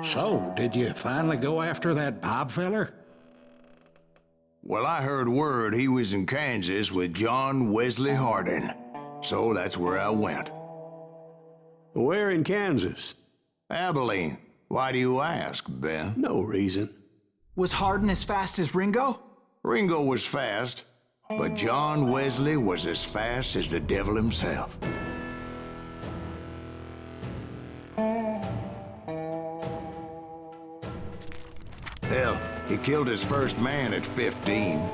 So, did you finally go after that Bob feller? Well, I heard word he was in Kansas with John Wesley Hardin. So that's where I went. Where in Kansas? Abilene. Why do you ask, Ben? No reason. Was Hardin as fast as Ringo? Ringo was fast, but John Wesley was as fast as the devil himself. Hell, he killed his first man at 15.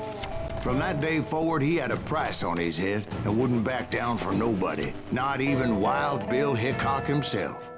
From that day forward, he had a price on his head and wouldn't back down for nobody, not even Wild Bill Hickok himself.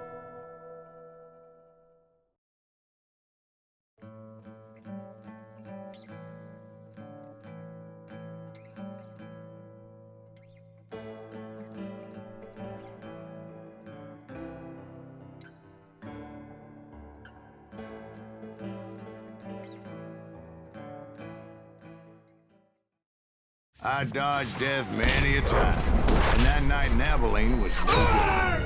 I dodged death many a time, and that night in Abilene was no good.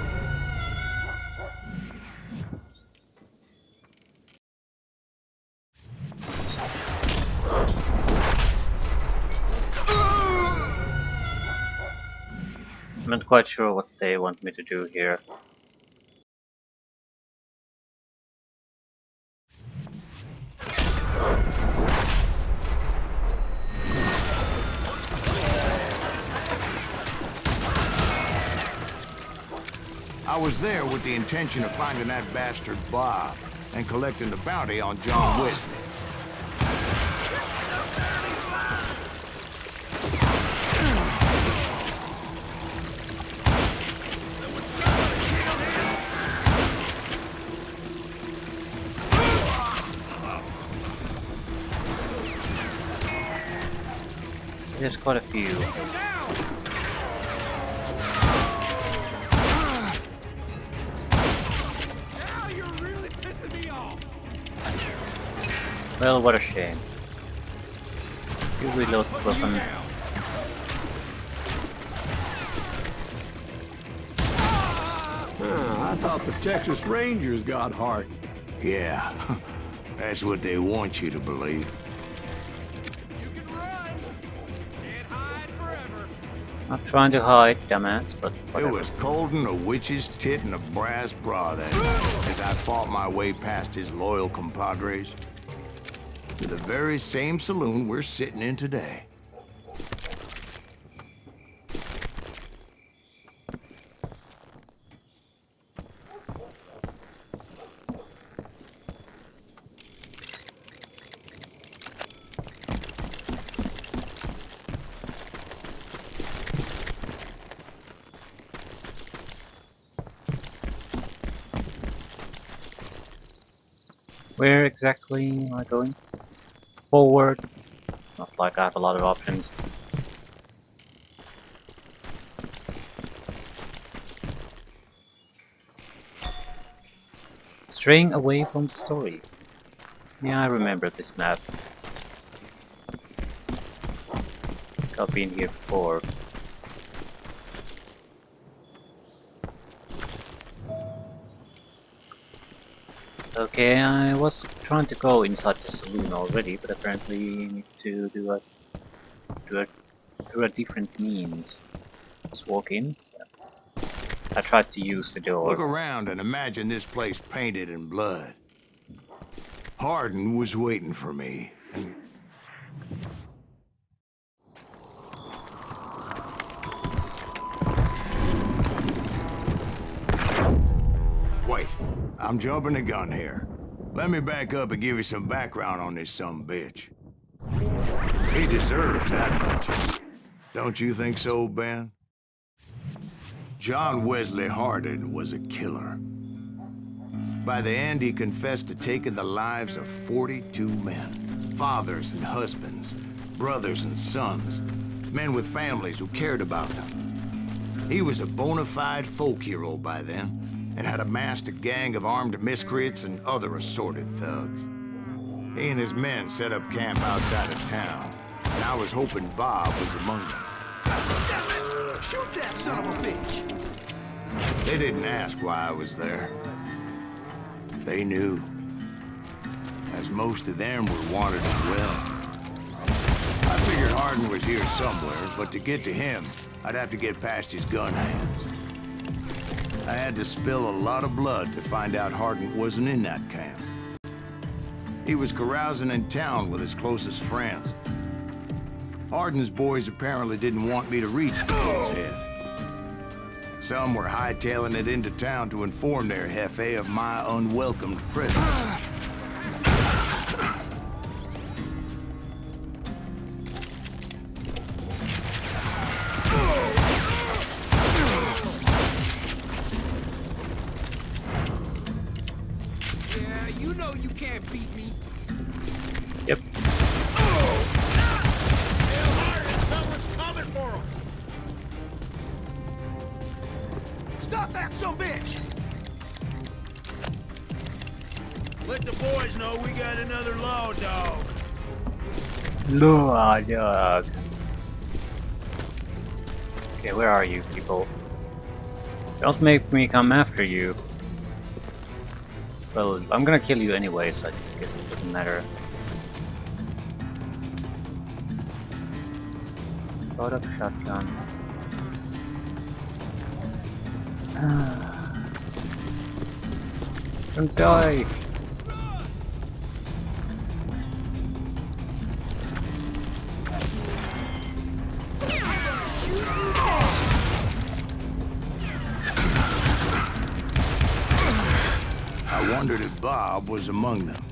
I'm not quite sure what they want me to do here. I was there with the intention of finding that bastard Bob and collecting the bounty on John Wesley. There's quite a few. Well, what a shame. You reload the weapon. I thought the Texas Rangers got Hardin. Yeah, that's what they want you to believe. Not trying to hide, dumbass, but whatever. It was coldin' a witch's tit and a brass bra that night as I fought my way past his loyal compadres to the very same saloon we're sitting in today. Where exactly am I going? Forward. Not like I have a lot of options. Straying away from the story. Yeah, I remember this map. I've been here before. Okay, I was trying to go inside the saloon already, but apparently you need to do it through a different means. Just walk in. Yeah. I tried to use the door. Look around and imagine this place painted in blood. Hardin was waiting for me. Wait, I'm jumping the gun here. Let me back up and give you some background on this sumbitch. He deserves that much. Don't you think so, Ben? John Wesley Hardin was a killer. By the end, he confessed to taking the lives of 42 men. Fathers and husbands, brothers and sons, men with families who cared about them. He was a bona fide folk hero by then, and had amassed a gang of armed miscreants and other assorted thugs. He and his men set up camp outside of town, and I was hoping Bob was among them. Shoot that son of a bitch! They didn't ask why I was there. They knew, as most of them were wanted as well. I figured Hardin was here somewhere, but to get to him, I'd have to get past his gun hands. I had to spill a lot of blood to find out Hardin wasn't in that camp. He was carousing in town with his closest friends. Hardin's boys apparently didn't want me to reach the kid's head. Some were hightailing it into town to inform their jefe of my unwelcomed presence. Yeah, you know you can't beat me. Yep. Stop that bitch! Let the boys know we got another law dog. Law dog. Okay, where are you people? Don't make me come after you. Well, I'm gonna kill you anyway, so I guess it doesn't matter. Load up shotgun. Don't die! I wondered if Bob was among them.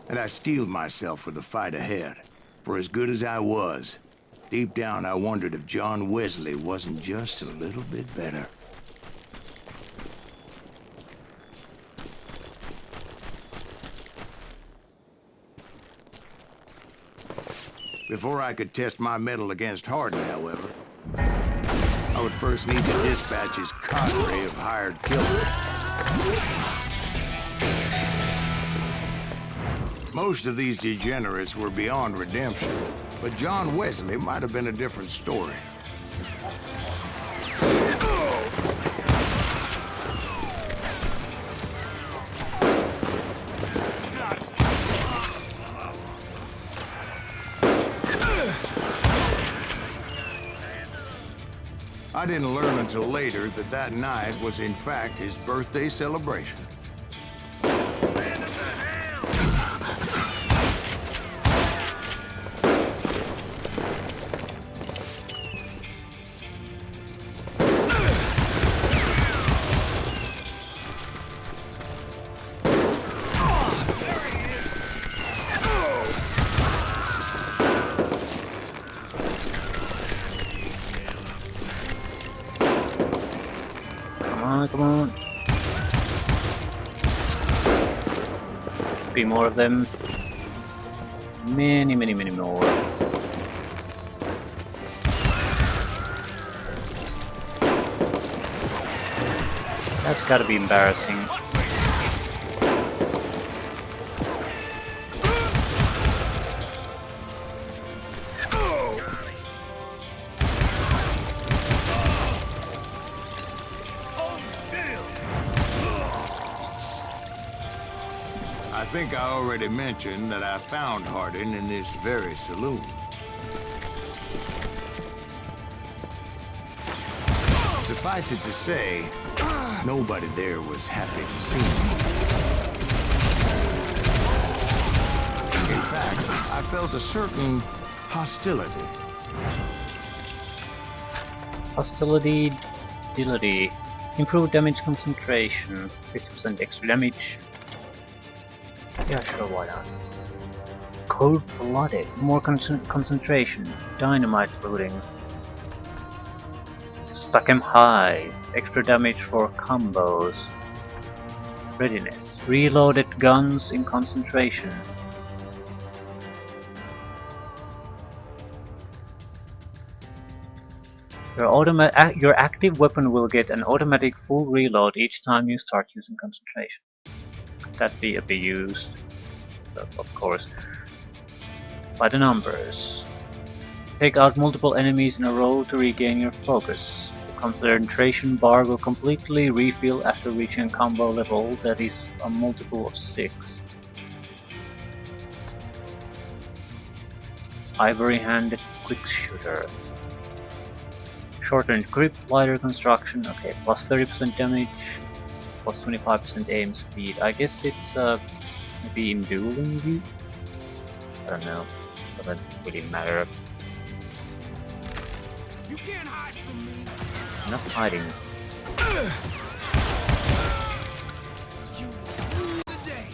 And I steeled myself for the fight ahead. For as good as I was, deep down I wondered if John Wesley wasn't just a little bit better. Before I could test my mettle against Hardin, however, I would first need to dispatch his cadre of hired killers. Most of these degenerates were beyond redemption, but John Wesley might have been a different story. I didn't learn until later that that night was in fact his birthday celebration. Come on. Should be more of them. Many more. That's gotta be embarrassing. I think I already mentioned that I found Hardin in this very saloon. Suffice it to say, nobody there was happy to see me. In fact, I felt a certain hostility. Hostility, dility. Improved damage concentration. 50% extra damage. Yeah, sure, why not? Cold-blooded. More concentration. Dynamite loading. Stuck him high. Extra damage for combos. Readiness. Reloaded guns in concentration. Your active weapon will get an automatic full reload each time you start using concentration. Could that be abused? of course. By the numbers. Take out multiple enemies in a row to regain your focus. The concentration bar will completely refill after reaching a combo level that is a multiple of 6. Ivory-handed quick shooter. Shortened grip, lighter construction, okay, plus 30% damage, plus 25% aim speed. I guess it's maybe in dueling view? I don't know, doesn't really matter. You can't hide from me. I'm not hiding. You rule the day.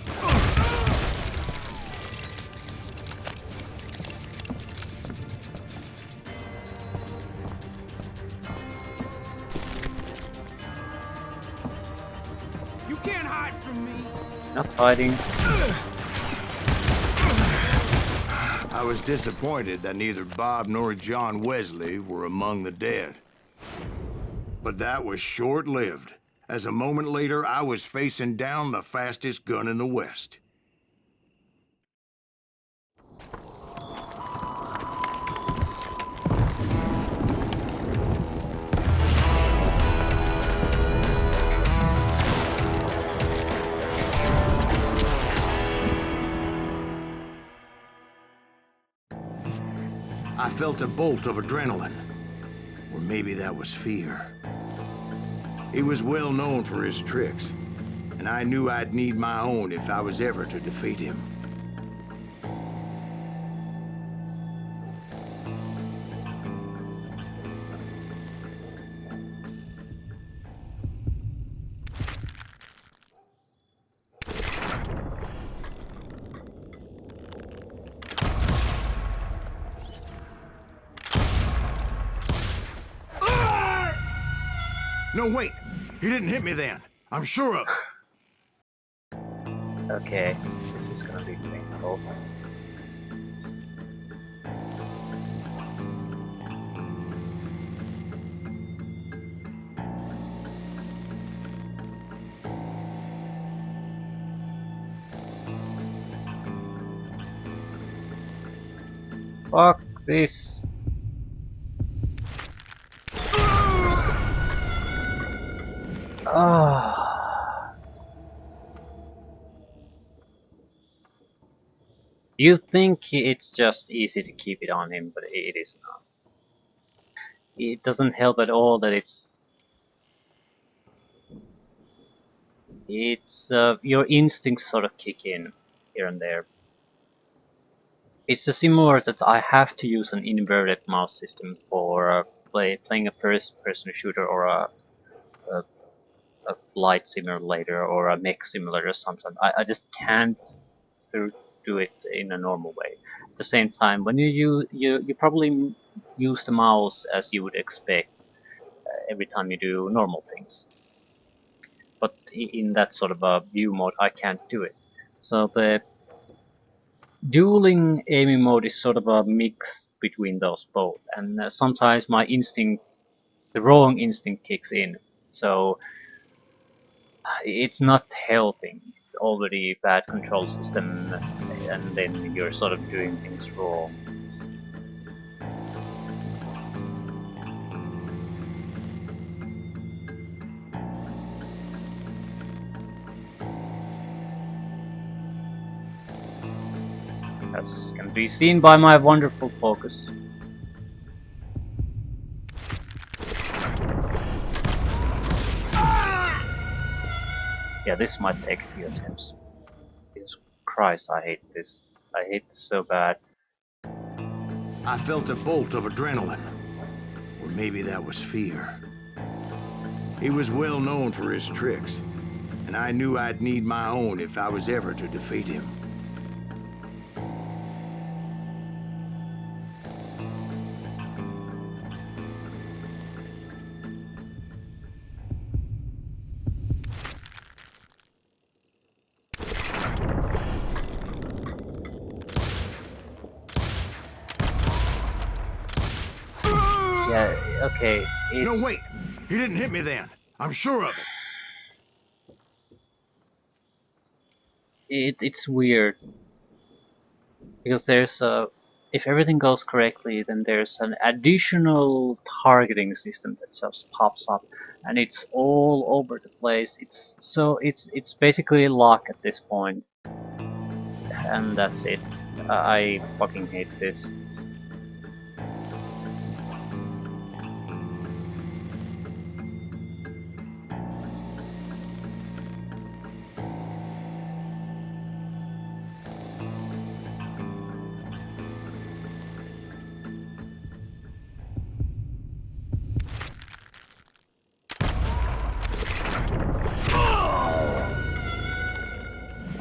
You can't hide from me. Not hiding. I was disappointed that neither Bob nor John Wesley were among the dead. But that was short-lived, as a moment later I was facing down the fastest gun in the West. I felt a bolt of adrenaline, or maybe that was fear. He was well known for his tricks, and I knew I'd need my own if I was ever to defeat him. No, wait! He didn't hit me then. I'm sure of it. Okay, this is gonna be painful. Fuck this. Ah. You think it's just easy to keep it on him, but it is not. It doesn't help at all that it's your instincts sort of kick in here and there. It's similar that I have to use an inverted mouse system for playing a first-person shooter or a flight simulator or a mech simulator or something. I just can't do it in a normal way. At the same time, when you probably use the mouse as you would expect every time you do normal things. But in that sort of a view mode, I can't do it. So the dueling aiming mode is sort of a mix between those both, and sometimes my instinct, the wrong instinct kicks in. So it's not helping. It's already bad control system, and then you're sort of doing things wrong. As can be seen by my wonderful focus. Yeah, this might take a few attempts. Jesus Christ, I hate this. I hate this so bad. I felt a bolt of adrenaline, or maybe that was fear. He was well known for his tricks, and I knew I'd need my own if I was ever to defeat him. Yeah, okay, it's... No, wait! He didn't hit me then. I'm sure of it. It's weird. because there's a, if everything goes correctly, then there's an additional targeting system that just pops up, and it's all over the place. It's basically luck at this point, and that's it. I fucking hate this.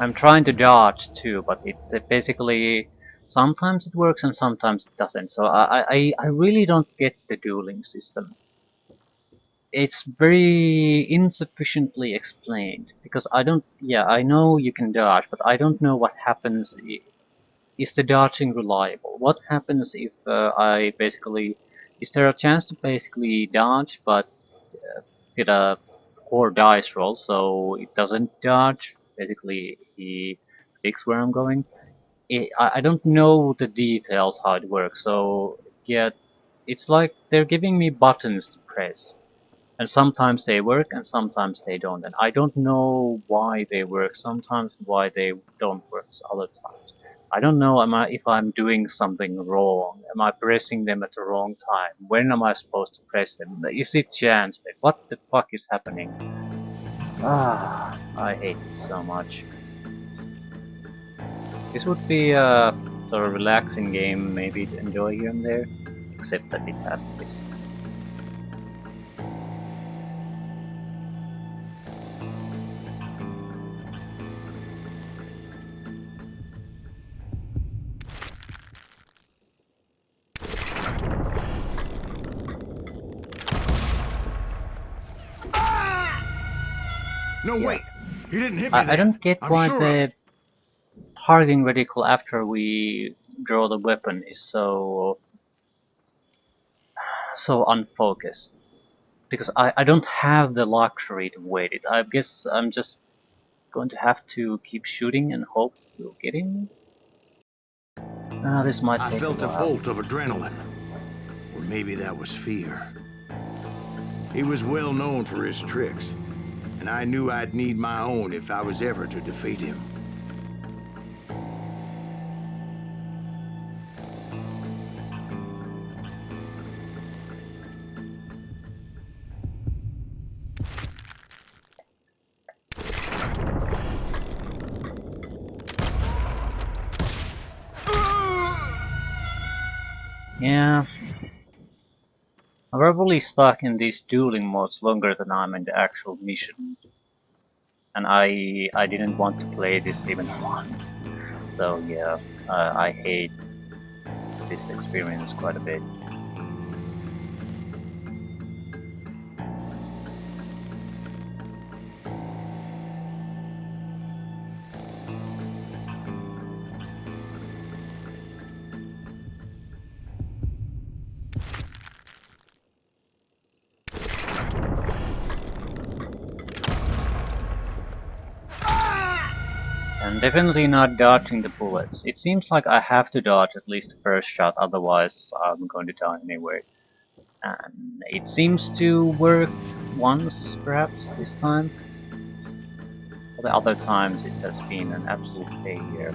I'm trying to dodge too, but it's basically sometimes it works and sometimes it doesn't. So I really don't get the dueling system. It's very insufficiently explained because I don't. Yeah, I know you can dodge, but I don't know what happens. Is the dodging reliable? What happens if I basically? Is there a chance to basically dodge, but get a poor dice roll so it doesn't dodge? Basically, he predicts where I'm going. I don't know the details how it works, so yeah, it's like they're giving me buttons to press. And sometimes they work and sometimes they don't. And I don't know why they work sometimes, why they don't work other times. I don't know if I'm doing something wrong. Am I pressing them at the wrong time? When am I supposed to press them? Is it chance? What the fuck is happening? Ah, I hate this so much. This would be a sort of relaxing game maybe to enjoy here and there. Except that it has this. No, wait! He didn't hit me I don't get I'm why sure the targeting reticle after we draw the weapon is so unfocused. Because I don't have the luxury to wait it. I guess I'm just going to have to keep shooting and hope we'll get him. This might I take felt a a while. bolt of adrenaline. Or maybe that was fear. He was well known for his tricks, and I knew I'd need my own if I was ever to defeat him. Yeah. I'm probably stuck in these dueling modes longer than I'm in the actual mission. And I didn't want to play this even once. So yeah, I hate this experience quite a bit. I'm definitely not dodging the bullets. It seems like I have to dodge at least the first shot, otherwise I'm going to die anyway. And it seems to work once, perhaps, this time. But the other times it has been an absolute failure.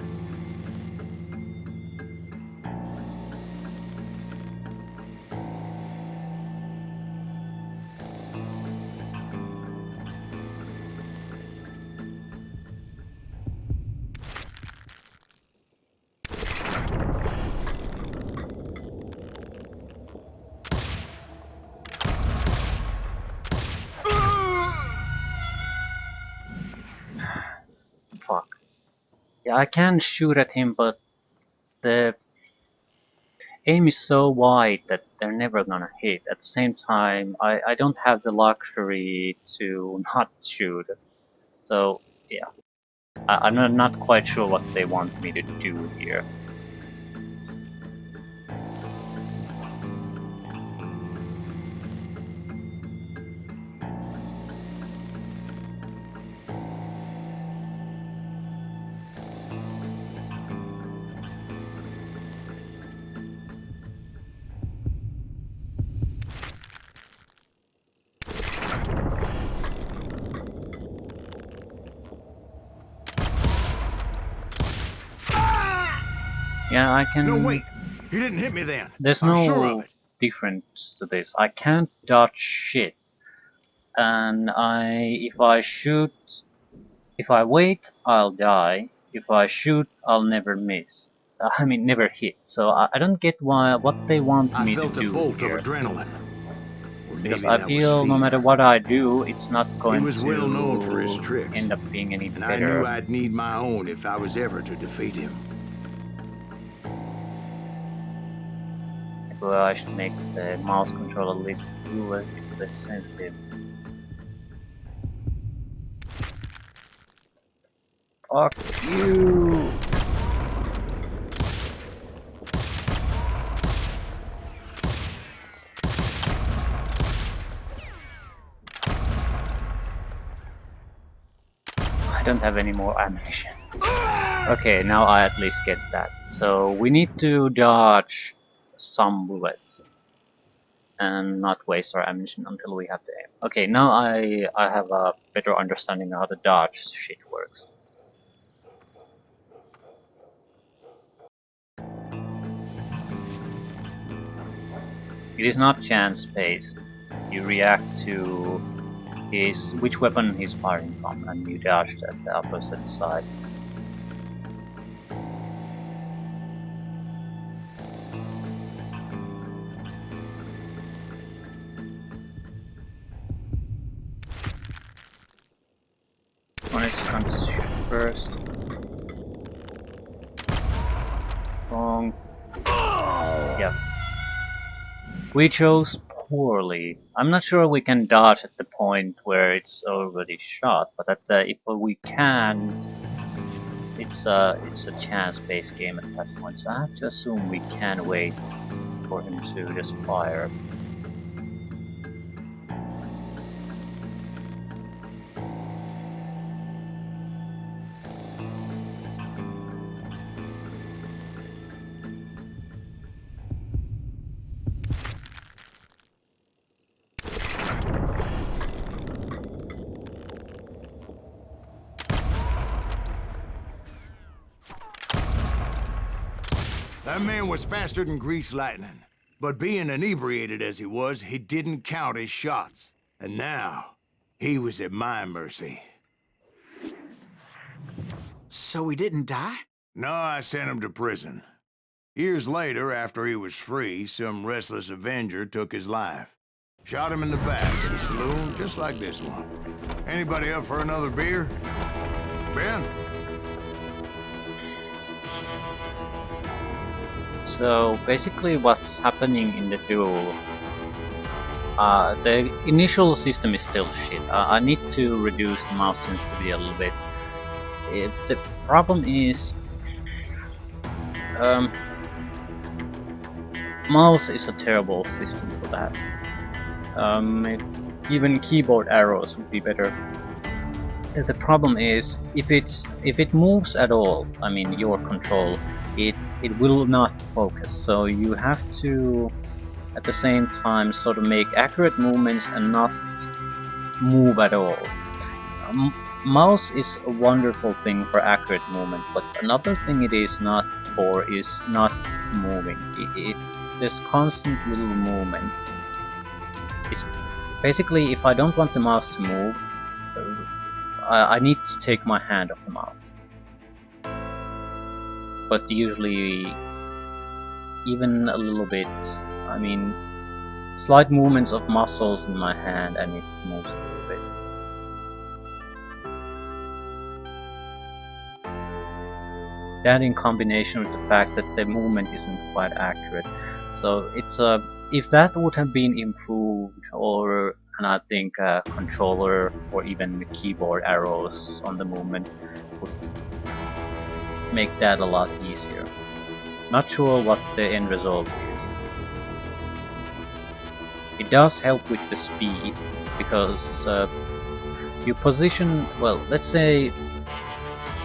Fuck. Yeah, I can shoot at him, but the aim is so wide that they're never gonna hit. At the same time, I don't have the luxury to not shoot. So, yeah. I'm not quite sure what they want me to do here. Yeah, I can... No, wait! He didn't hit me then. There's I'm no sure of it. difference to this. I can't dodge shit. And if I shoot... If I wait, I'll die. If I shoot, I'll never miss. I mean, never hit. So I don't get what they want I me to felt a do bolt here. of adrenaline. Or Because maybe I that feel was no fear. matter what I do, it's not He going was to well known for his tricks, end up being any and I knew better. I'd need my own if I was ever to defeat him. Well, I should make the mouse controller list a little bit less sensitive. Fuck you! I don't have any more ammunition. Okay, now I at least get that. So we need to dodge some bullets and not waste our ammunition until we have the aim. Okay, now I have a better understanding of how the dodge shit works. It is not chance-based. You react to which weapon he's firing from, and you dodge at the opposite side. One is going to shoot first. Wrong. Yep. We chose poorly. I'm not sure we can dodge at the point where it's already shot, but if we can't, it's a chance-based game at that point. So I have to assume we can wait for him to just fire. That man was faster than greased lightning. But being inebriated as he was, he didn't count his shots. And now, he was at my mercy. So he didn't die? No, I sent him to prison. Years later, after he was free, some restless avenger took his life. Shot him in the back at a saloon just like this one. Anybody up for another beer? Ben? So basically what's happening in the duel, the initial system is still shit. I need to reduce the mouse sensitivity a little bit. The problem is mouse is a terrible system for that. Even keyboard arrows would be better. The problem is if it moves at all, I mean your control, it will not focus. So you have to at the same time sort of make accurate movements and not move at all. Mouse is a wonderful thing for accurate movement, but another thing it is not for is not moving. There's constant little movement. It's basically, if I don't want the mouse to move, I need to take my hand off the mouse. But usually, even a little bit, I mean, slight movements of muscles in my hand and it moves a little bit. That in combination with the fact that the movement isn't quite accurate. So it's if that would have been improved, and I think a controller or even the keyboard arrows on the movement would make that a lot easier. Not sure what the end result is. It does help with the speed because you position, well, let's say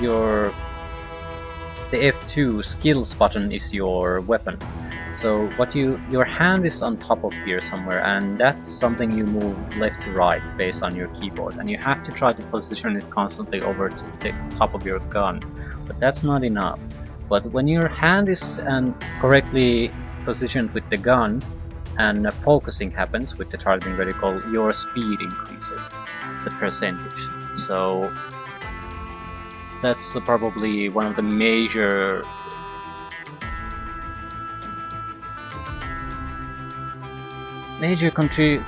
the F2 skills button is your weapon. So your hand is on top of here somewhere, and that's something you move left to right based on your keyboard, and you have to try to position it constantly over to the top of your gun. But that's not enough. But when your hand is correctly positioned with the gun, and focusing happens with the targeting reticle, your speed increases the percentage. So that's probably one of the major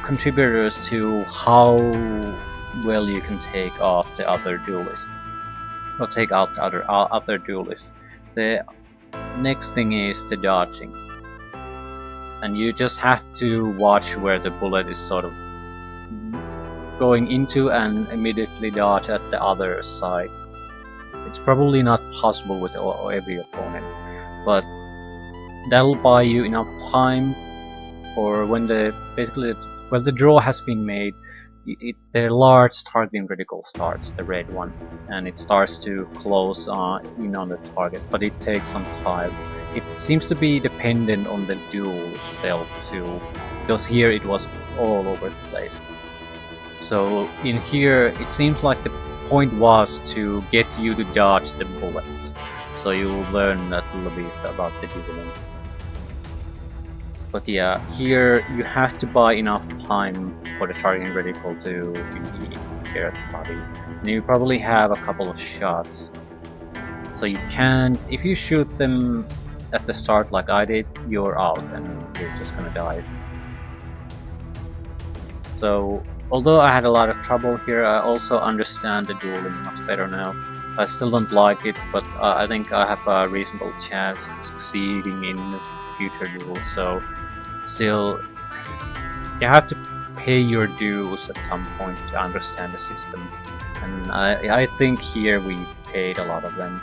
contributors to how well you can take off the other duelist, or take out the other duelist. The next thing is the dodging, and you just have to watch where the bullet is sort of going into and immediately dodge at the other side. It's probably not possible with every opponent, but that'll buy you enough time for when the draw has been made. The large targeting reticle starts, the red one, and it starts to close in on the target, but it takes some time. It seems to be dependent on the duel itself too, because here it was all over the place. So in here it seems like the point was to get you to dodge the bullets, so you learn a little bit about the dueling. But yeah, here you have to buy enough time for the targeting reticle to be there at the body. And you probably have a couple of shots. So you can, if you shoot them at the start like I did, you're out and you're just gonna die. So although I had a lot of trouble here, I also understand the dueling much better now. I still don't like it, but I think I have a reasonable chance of succeeding in future duels, so still you have to pay your dues at some point to understand the system, and I think here we paid a lot of them.